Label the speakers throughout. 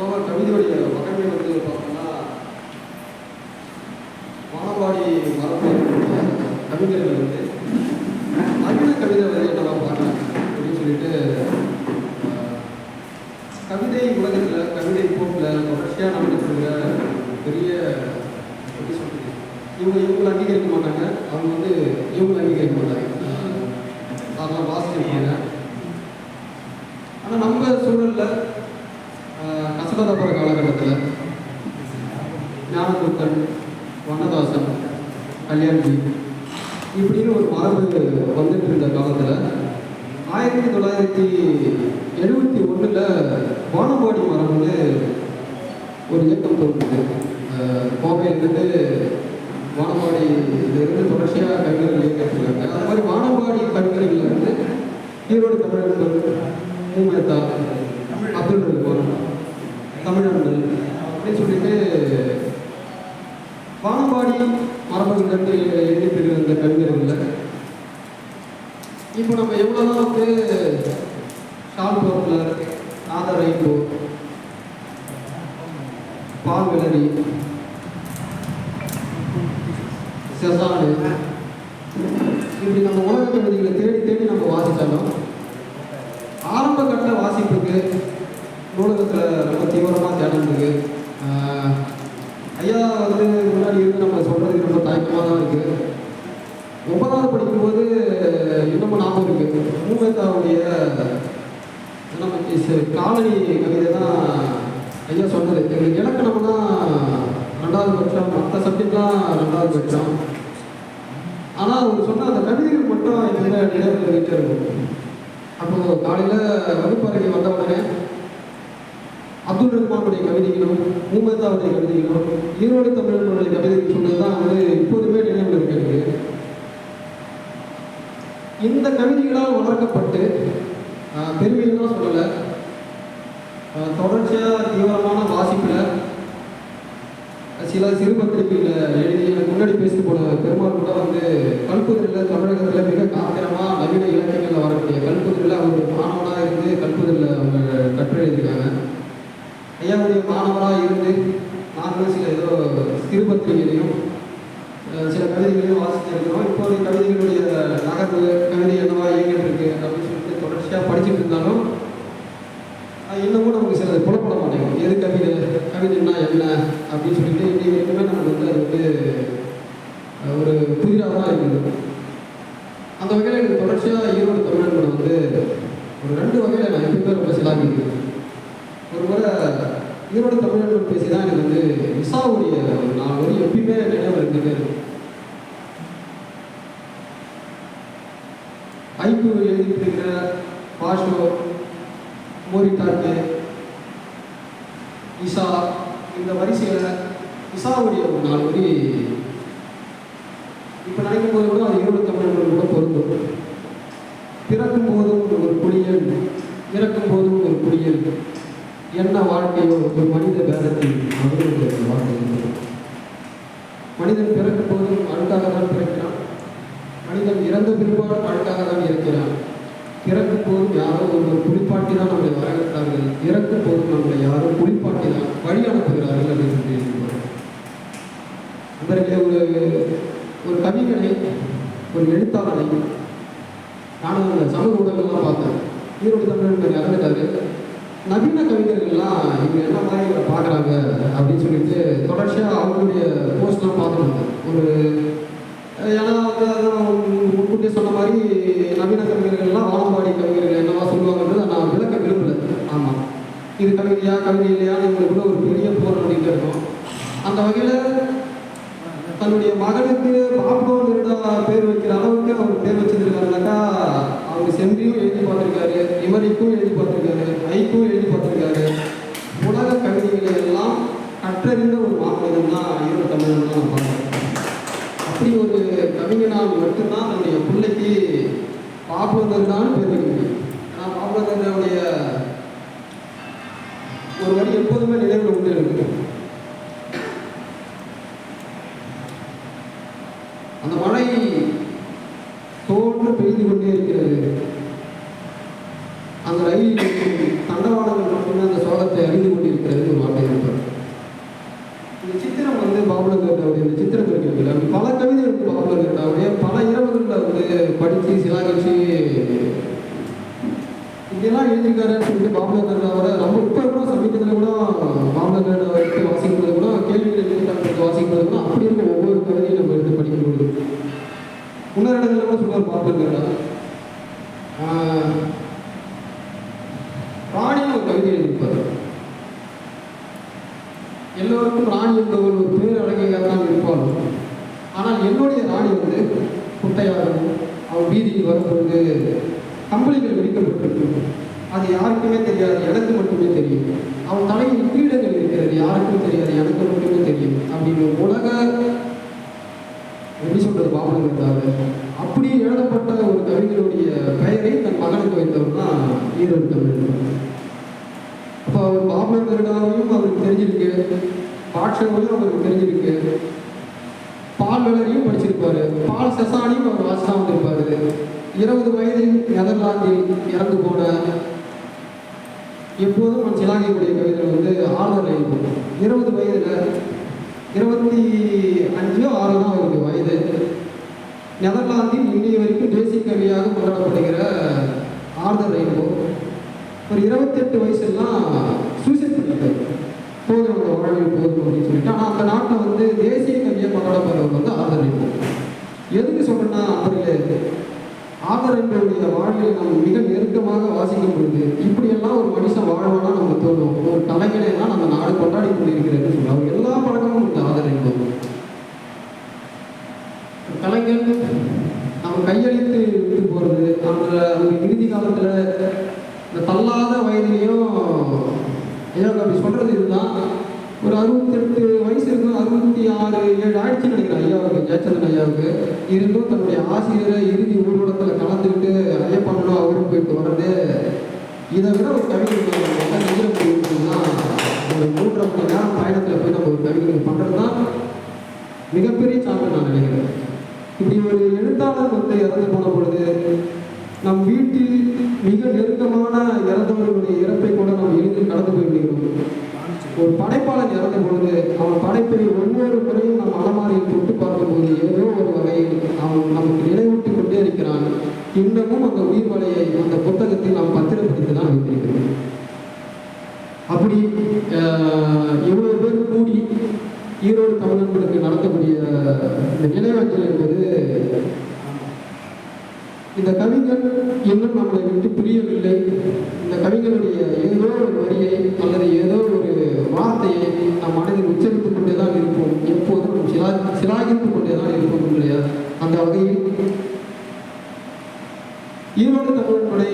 Speaker 1: பொதுவாக கவிதையுடைய வகைமை வந்து பார்த்தோம்னா வானம்பாடி மரபுடைய கவிஞர்கள் வந்து நவீன கவிதை வந்து என்னவா பார்க்கலாம் அப்படின்னு சொல்லிட்டு கவிதை உலகத்தில் கவிதை போக்கில் தொடர்ச்சியாக நடந்துட்டு இருக்கிற பெரிய எப்படி சொல்றது, இவங்களை அங்கீகரிக்க மாட்டாங்க, அவங்க வந்து இவங்களை அங்கீகரிக்க மாட்டாங்க, அதெல்லாம் வாசிச்சிருப்பாங்க. ஆனால் நம்ம சூழலில் கசடதபுர காலகட்டத்தில் ஞானகுப்தன், வண்ணதாசன், கல்யாண்ஜி இப்படின்னு ஒரு மரபு வந்துட்டு இருந்த காலத்தில் 1971 வானம்பாடி மரபுன்னு ஒரு இயக்கம் தோன்றுது. கோவையிலிருந்து வானம்பாடியிலிருந்து தொடர்ச்சியாக கவிஞர்கள் இயக்கியிருக்காங்க. அது மாதிரி வானம்பாடி கவிஞர்களிலிருந்து ஈரோடு தமிழர்கள், மூமேத்தா, அப்துல் ரஹ்மான், தமிழர்கள் அப்படின்னு சொல்லிட்டு வானம்பாடி மரபுகளிலிருந்து எழுதிட்டு இருந்த கவிஞர்கள் இப்போ நம்ம எவ்வளோதான் வந்து ஷால் போர்ட்டில் நாதர் ரெயின்போ, பால் விளரி, செசானு இப்படி நம்ம உலக கவிதைகளை தேடி தேடி நம்ம வாசித்தாலும் ஆரம்ப கட்ட வாசிப்புக்கு நூலகத்தில் ரொம்ப தீவிரமாக தேடுறதுக்கு ஐயா வந்து முன்னாடி இருந்து நம்ம சொல்கிறதுக்கு ரொம்ப தயக்கமாக தான் இருக்குது. 9வது படிக்கும்போது இன்னமும் ஞாபகம் இருக்கு, மூமேத்தாவுடைய நமக்கு காலனி கவிதை தான் ஐயா சொன்னது. எங்களுக்கு இலக்கணம்னா 2வது பட்சம், மற்ற சப்ஜெக்ட்லாம் 2வது பட்சம். ஆனால் அவர் சொன்ன அந்த கவிதைகள் மட்டும் எங்கள் நினைவில் வீட்டில் இருக்கும். அப்போது காலையில் வகுப்பறைக்கு வந்த உடனே அப்துல் ரஹ்மானுடைய கவிதைகளும் மூமேத்தாவுடைய கவிதைகளும் ஈரோடு தமிழர்களுடைய கவிதைகள் சொன்னது தான் வந்து இப்போதுமே நினைவில் இருக்கிறது. இந்த கவிதைகளால் வளர்க்கப்பட்டு பெருமையெல்லாம் சொல்லலை, தொடர்ச்சியாக தீவிரமான வாசிப்பில் சில சிறு பத்திரிகைகளில் எழுதி எனக்கு முன்னாடி பேசிட்டு போன பெருமாள் கூட வந்து கல்புதலில் தமிழகத்தில் மிக காத்திரமாக நவீன இலக்கியங்களில் வரக்கூடிய கல்புதலில் அவருடைய மாணவனாக இருந்து கல்புதலில் அவங்க கட்டுரை எழுதியிருக்காங்க. ஐயாவுடைய மாணவராக இருந்து நாங்களும் சில ஏதோ சிறு பத்திரிகைகளையும் சில கவிதைகளையும் வாசிச்சிருக்கிறோம். இப்போது கவிதைகளுடைய நகர்வு கவிதை என்னவா இயங்கிட்டு இருக்கு அப்படின்னு சொல்லிட்டு தொடர்ச்சியாக படிச்சுட்டு இருந்தாலும் இன்னமும் நமக்கு சில புலப்பட மாட்டேங்குது. எது கவிதைன்னா என்ன அப்படின்னு சொல்லிட்டு இன்னைக்கு வரைக்குமே நமக்கு வந்து அது வந்து ஒரு புதிராக தான் இருக்குது. அந்த வகையில் எனக்கு தொடர்ச்சியாக ஈரோடு தமிழர்கள் வந்து ஒரு 2 வகையில் நான் எப்பயுமே ரொம்ப சிலாகிக்கிறேன். ஒரு முறை ஈரோடு தமிழர்கள் பேசி தான் எனக்கு வந்து இசாவுடைய 4 வரி எப்பயுமே நினைவு இருந்துகிட்டே இருக்கும். ஐக்கு எழுதிட்டு இருக்கிற பாஷோ, மோரிட்டாக்கு, இசா, இந்த வரிசையில் இசாவுடைய ஒரு 4 வரி இப்போ நினைக்கும் போது கூட அது ஈரோடு தமிழர்கள் கூட பொருந்தும். பிறக்கும் போதும் ஒரு குளியல், இறக்கும் போதும் ஒரு குளியல், என்ன வாழ்க்கையோ ஒரு மனித பேரத்தில் அவர்களுடைய வாழ்க்கை. மனிதன் பிறக்கும் போதும் அழுக்காக தான் பிறக்கிறான், மனிதன் இறந்த பிற்பாடு அழுக்காக தான் இருக்கிறான். பிறக்கும் போதும் யாரோ ஒருவர் குளிப்பாட்டி தான் நம்மளை வரவேற்றார்கள், இறக்கும் போதும் நம்மளை யாரோ குளிப்பாட்டி தான் வழி அனுப்புகிறார்கள் அப்படின்னு சொல்லி இவர்களே ஒரு கவிஞனை, ஒரு எழுத்தாளனை நானும் அந்த சமூக ஊடகங்கள்லாம் பார்த்தேன். ஈரோடு தமிழர்கள் இறந்துட்டாரு, நவீன கவிஞர்கள்லாம் இவங்க என்ன மாதிரி இவரை பார்க்குறாங்க அப்படின்னு சொல்லிட்டு தொடர்ச்சியாக அவங்களுடைய போஸ்ட்லாம் பார்த்துருந்தாங்க. ஒரு ஏன்னா வந்து அதான் முன்கூட்டியே சொன்ன மாதிரி நவீன கவிஞர்கள்லாம் வானம்பாடி கவிஞர்கள் என்னவா சொல்லுவாங்கன்றது நான் விளக்க விரும்பலை. ஆமாம், இது கவிதையா கவிதை இல்லையான்னு இவங்களுக்குள்ள ஒரு பெரிய போர் பண்ணிகிட்டே இருக்கும். அந்த வகையில் தன்னுடைய மகனுக்கு பாப்போன்னு பேர் வைக்கிற அளவுக்கு அவர் பேர் வச்சிருக்காருனாக்கா அவங்க செம்பியும் எழுதி பார்த்துருக்காரு, இமரிக்கும் எழுதி பார்த்துருக்காரு, ஐக்கும் எழுதி பார்த்துருக்காரு. உலக கவிதைகளை எல்லாம் கற்றறிந்த ஒரு மாநிலம் தான் ஈரோடு தமிழன் தான் நான் பார்க்குறேன். அப்படி ஒரு கவிஞனால் மட்டும்தான் தன்னுடைய பிள்ளைக்கு பாப்புலர்தான் பேர் வைக்க முடியும். ஏன்னா பாப்புலருடைய ஒரு வரி எப்போதுமே நினைவில் உண்டு இருக்கு. அந்த மழை தோன்று பெய்து கொண்டே இருக்கிறது, அந்த ரயில் தண்டவாளங்கள் மட்டுமே அந்த சோகத்தை அறிந்து கொண்டிருக்கிறது ஒரு பாபுலர் கேட்டாவுடைய இந்த சித்திரம் இருக்கிறது, அப்படி பல கவிதை வந்து பாபுலர் கேட்டாவுடைய பல இரவுகளில் வந்து படித்து சிலாகிச்சு இதெல்லாம் எழுதியிருக்காருன்னு சொல்லிட்டு பாபுலர் கேட்டாவரை நம்ம இப்போ கூட சமீபத்தில் கூட பாபுலர் கேட்டாவை எடுத்து வாசிக்கும்போது கூட கேள்விகளை எடுத்து வாசிக்கும்போது கூட அப்படி இருக்க ஒவ்வொரு கவிதையும் நம்ம எடுத்து படிக்கும்போது இன்னொரு இடத்துல கூட சொல்லுவார் பாபுலர் கேட்டா. ராணின்னு ஒரு கவிதை எழுதியிருப்பார். எல்லோருக்கும் ராணி என்பவர் ஒரு பேரழகையாக தான் இருப்பாள். ஆனால் என்னுடைய ராணி வந்து குட்டையாகவும் அவள் வீதியில் வரும்பொழுது கம்பளிகள் விரிக்கப்பட்டிருக்கு. அது யாருக்குமே தெரியாது, எனக்கு மட்டுமே தெரியும். அவள் தலையில் கிரீடங்கள் இருக்கிறது, யாருக்கும் தெரியாது, எனக்கு மட்டுமே தெரியும் அப்படின்னு உலக எப்படி சொல்றது பாபுலர் இருந்தாரு. அப்படி எழுதப்பட்ட ஒரு கவிஞருடைய பெயரை தன் மகனுக்கு வைத்தவர் தான் ஈரோடு தமிழ். அப்போ அவர் பாபுலர் கருடாவையும் அவருக்கு தெரிஞ்சிருக்கு, பாட்ஷாவையும் அவருக்கு தெரிஞ்சிருக்கு, பால் வளரையும் படிச்சிருப்பாரு, பால் செசானியும் அவர் வாசிதான் வந்திருப்பாரு. 20 வயதில் நெதர்லாந்தில் இறந்து போன எப்போதும் சிலாகியுடைய கவிதை வந்து ஆளுநர் எழுதும். 20 வயதில் 25 6 தான் அவருக்கு வயது. நெதர்லாந்தில் இன்னைய வரைக்கும் தேசிய கவியாக கொண்டாடப்படுகிற ஆர்தர் ரெயின்போ ஒரு 28 வயசுலாம் சூசைட் பண்ணிட்டார். போதும் அந்த வாழ்வில் போதும் அப்படின்னு சொல்லிட்டு. ஆனால் அந்த நாட்டில் வந்து தேசிய கவியை கொண்டாடப்படுறவர் வந்து ஆர்தர் ரெயின்போ. எதுக்கு சொல்றேன்னா அவர்களே ஆர்தர் ரெயின்போவுடைய வாழ்வில் நம்ம மிக நெருக்கமாக வாசிக்கும் பொழுது இப்படியெல்லாம் ஒரு மனுஷன் வாழ்வானா நம்ம தோணும். ஒரு கலைஞனை தான் நம்ம நாடு கொண்டாடி கொண்டிருக்கிறேன்னு சொல்லுவோம். அவர் எல்லா பழக்கமும் இந்த ஆர்தர் ரெயின்போ கலைஞர் நம்ம கையளித்து விட்டு போகிறது. அந்த இறுதி காலத்தில் இந்த தள்ளாத வயதிலையும் ஐயா அப்படி சொல்கிறது இதுதான். ஒரு 68 வயசு இருக்கும், 66 7 ஆயிடுச்சுன்னு நினைக்கிறேன் ஐயாவுக்கு, ஜெயச்சந்திரன் ஐயாவுக்கு. இருந்தும் தன்னுடைய ஆசிரியரை இறுதி ஊர்வலத்தில் கலந்துக்கிட்டு ஐயப்பனும் அவரும் போயிட்டு வர்றது, இதை விட ஒரு கவிஞர் நிகழ முடியும்னா ஒரு 3.5 மணி நேரம் பயணத்தில் போய் நம்ம ஒரு கவிஞர்கள் பண்ணுறது தான் மிகப்பெரிய சான்று நான் நினைக்கிறேன். இப்படி ஒரு எழுத்தாளர் வந்து இறந்து போன பொழுது நம் வீட்டில் மிக நெருக்கமான இறந்தவர்களுடைய இறப்பை கூட நாம் எளிதில் கடந்து போய் விடுகிறோம். ஒரு படைப்பாளன் இறந்த பொழுது அவன் படைப்பை ஒவ்வொரு முறையும் நம் அலமாரியில் தொட்டு பார்க்கும்போது ஏதோ ஒரு வகையில் அவன் நமக்கு நினைவூட்டி கொண்டே இருக்கிறான். இன்னமும் அந்த உயிர் வலையை அந்த புத்தகத்தில் நாம் பத்திரப்படுத்தி தான் வைத்திருக்கிறோம். அப்படி எவ்வளவு பேர் கூடி ஈரோடு தமிழர்களுக்கு நடத்தக்கூடிய இந்த நினைவஞ்சல் என்பது இந்த கவிஞர் இன்னும் நம்மளை விட்டு பிரியவில்லை. இந்த கவிஞருடைய ஏதோ ஒரு வரியை அல்லது ஏதோ ஒரு வார்த்தையை நம் மனதில் உச்சரித்துக் கொண்டே தான் இருப்போம். எப்போதும் சிலாகித்துக் கொண்டே தான் இருப்போம் இல்லையா? அந்த வகையில் ஈரோடு தமிழ் படை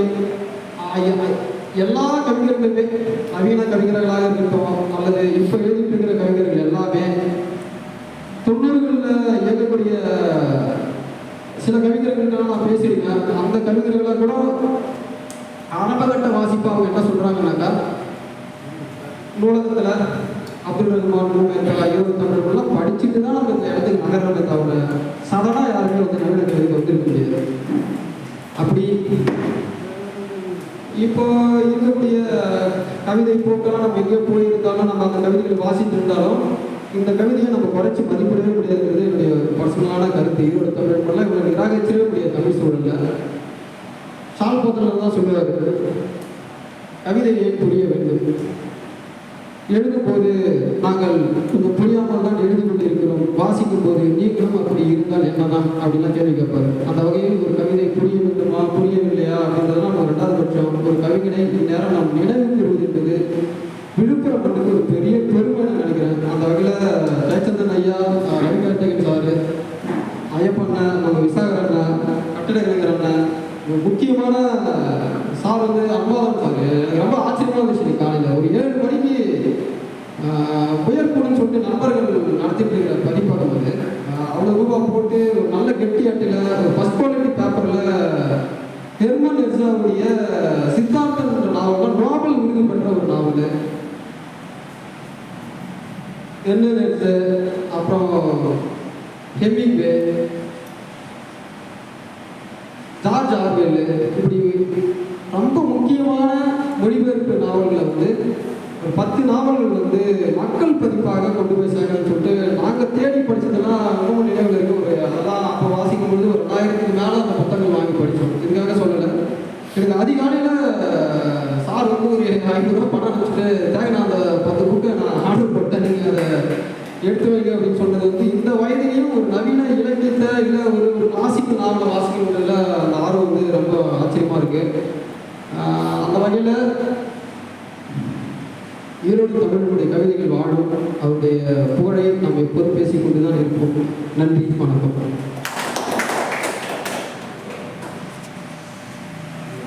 Speaker 1: எல்லா கவிஞர்களுமே நவீன கவிஞர்களாக இருக்கட்டும் அல்லது இப்போ எழுதிட்டு இருக்கிற கவிஞர்கள் எல்லாமே 90களில் இயங்கக்கூடிய சில கவிஞர்கள்லாம் நான் பேசியிருக்கேன். அந்த கவிஞர்களை கூட ஆரம்பகட்ட வாசிப்பு அவங்க என்ன சொல்கிறாங்கன்னாக்கா, நூலகத்தில் அப்துல் ரஹ்மான் மூமெண்ட் ஈரோடு தமிழர்கள்லாம் படிச்சுட்டு தான் நம்ம இந்த இடத்துக்கு நகர்றதை தவிர சடனாக யாருமே வந்து நவீன கவிதைக்கு வந்துருக்க முடியாது. அப்படி இப்போ இருக்கக்கூடிய கவிதை போக்கெல்லாம் நம்ம எங்கேயோ போயிருந்தாலும் நம்ம அந்த கவிதைகளை வாசிட்டு இருந்தாலும் இந்த கவிதையை நம்ம குறைச்சி மதிப்பிடவே முடியாதுங்கிறது என்னுடைய பர்சனலான கருத்து. ஈரோடு தமிழ் இவ்வளோ நிராகரிச்சிடவே முடியாது தமிழ் சூழலில். சால்போத்தலில் தான் சொல்லுவார், கவிதையை புரிய வேண்டும். எழுதும்போது நாங்கள் கொஞ்சம் புரியாமல் தான் எழுதி கொண்டிருக்கிறோம், வாசிக்கும் போது நீங்களும் அப்படி இருந்தால் என்னதான் அப்படின்லாம் கேள்வி கேட்பாரு. அந்த வகையில் ஒரு கவிதை புரிய வேண்டுமா புரியவில்லையா அப்படின்றதெல்லாம் நம்ம 2வது பட்சம். ஒரு கவிஞனை இந்நேரம் நாம் நினைவு பெறுவது என்பது விழுப்புரம் மண்ணுக்கு ஒரு பெரிய பெருமை நினைக்கிறேன். அந்த வகையில் ஜெயச்சந்திரன் ஐயா, ரவிகார்த்திகன் சாரு, ஐயப்பண்ணன், நம்ம விசாகர் அண்ணன், கட்டட கலைஞர் அண்ணன், முக்கியமான சார் வந்து அம்மாதான் சார். எனக்கு ரொம்ப ஆச்சரியமாக இருந்துச்சு. காலையில் ஒரு 7 மணிக்கு உயர்கூடுன்னு சொல்லிட்டு நண்பர்கள் நடத்திட்டு இருக்கிற பதிப்பாளர் வந்து அவ்வளோ ரூபா போட்டு ஒரு நல்ல கெட்டி அட்டையில் ஒரு ஃபஸ்ட் குவாலிட்டி பேப்பரில் ஹெர்மன் ஹெஸ்ஸாவுடைய சித்தாந்தம் என்ற நாவல் நோபல் விருது பெற்ற ஒரு நாவல். ஹெர்மன் அப்புறம் ஹெமிங்வே, ஜார்ஜ் ஆர்வெல், இப்படி ரொம்ப முக்கியமான மொழிபெயர்ப்பு நாவல்களை வந்து ஒரு 10 நாவல்கள் வந்து மக்கள் பதிப்பாக கொண்டு போய் சேர்க்கணும்னு சொல்லிட்டு நாங்கள் தேடி படித்ததெல்லாம் ரொம்ப நினைவில் இருக்குது. ஒரு அதெல்லாம் அப்போ வாசிக்கும் பொழுது ஒரு 1000க்கு மேலே அந்த புத்தகங்கள் வாங்கி படித்தோம். இதுக்காக சொல்லலை. எனக்கு அதிகாலையில் சார் வந்து ஒரு 500 ரூபா பணம் அனுப்பிச்சிட்டு தேவை நான் அந்த 10 புக்கை நான் ஆர்டர் போட்டேன், நீங்கள் அதை எடுத்து வைங்க அப்படின்னு சொன்னது வந்து இந்த வயதிலையும் ஒரு நவீன இலக்கியத்தை இல்லை ஒரு கிளாசிக்கல் நாவலை வாசிக்கிறதுல அந்த ஆர்வம் வந்து ரொம்ப ஆச்சரியமாக இருக்குது. அந்த வகையில் ஈரோடு தமிழனுடைய கவிதைகள் வாழும், அவருடைய புகழை நாம் எப்போதும் பேசிக்கொண்டு தான் இருப்போம். நன்றி, வணக்கம்.